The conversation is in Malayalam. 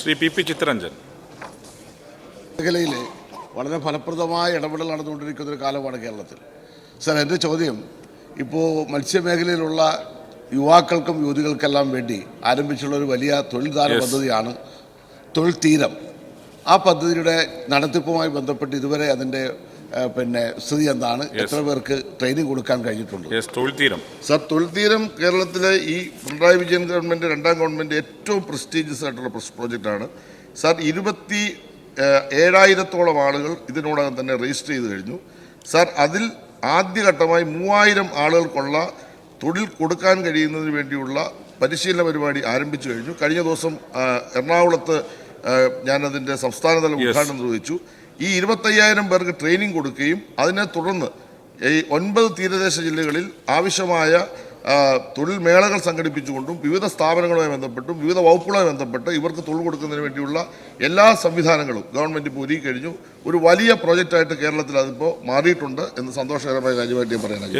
Shri P P Chittaranjan. മേഖലയിൽ വളരെ ഫലപ്രദമായ ഇടപെടൽ നടന്നുകൊണ്ടിരിക്കുന്ന ഒരു കാലമാണ് കേരളത്തിൽ. സർ, എൻ്റെ ചോദ്യം, ഇപ്പോൾ മത്സ്യമേഖലയിലുള്ള യുവാക്കൾക്കും യുവതികൾക്കെല്ലാം വേണ്ടി ആരംഭിച്ചുള്ള ഒരു വലിയ തൊഴിൽദാന പദ്ധതിയാണ് തൊഴിൽ തീരം. ആ പദ്ധതിയുടെ നടത്തിപ്പുമായി ബന്ധപ്പെട്ട് ഇതുവരെ അതിൻ്റെ സ്ഥിതി എന്താണ്? എത്ര പേർക്ക് ട്രെയിനിങ് കൊടുക്കാൻ കഴിഞ്ഞിട്ടുണ്ട്? സർ, തൊഴിൽ തീരം കേരളത്തിലെ ഈ പിണറായി വിജയൻ ഗവൺമെൻറ്, രണ്ടാം ഗവൺമെൻറ് ഏറ്റവും പ്രസ്റ്റീജിയസ് ആയിട്ടുള്ള പ്രോജക്റ്റാണ്. സർ, 27,000-ഓളം ആളുകൾ ഇതിനോടകം തന്നെ രജിസ്റ്റർ ചെയ്ത് കഴിഞ്ഞു. സർ, അതിൽ ആദ്യഘട്ടമായി 3,000 ആളുകൾക്കുള്ള തൊഴിൽ കൊടുക്കാൻ കഴിയുന്നതിന് വേണ്ടിയുള്ള പരിശീലന പരിപാടി ആരംഭിച്ചു കഴിഞ്ഞു. കഴിഞ്ഞ ദിവസം എറണാകുളത്ത് ഞാനതിൻ്റെ സംസ്ഥാനതല ഉദ്ഘാടനം നിർവഹിച്ചു. ഈ 25,000 പേർക്ക് ട്രെയിനിങ് കൊടുക്കുകയും അതിനെ തുടർന്ന് ഈ 9 തീരദേശ ജില്ലകളിൽ ആവശ്യമായ തൊഴിൽ മേളകൾ സംഘടിപ്പിച്ചുകൊണ്ടും വിവിധ സ്ഥാപനങ്ങളുമായി ബന്ധപ്പെട്ടും വിവിധ വകുപ്പുകളുമായി ബന്ധപ്പെട്ട് ഇവർക്ക് തൊഴിൽ കൊടുക്കുന്നതിന് വേണ്ടിയുള്ള എല്ലാ സംവിധാനങ്ങളും ഗവൺമെൻറ് ഇപ്പോൾ ഒരുക്കി കഴിഞ്ഞു. ഒരു വലിയ പ്രോജക്റ്റായിട്ട് കേരളത്തിൽ അതിപ്പോൾ മാറിയിട്ടുണ്ട് എന്ന് സന്തോഷകരമായ കാര്യമായിട്ട് ഞാൻ പറയാനാണ്.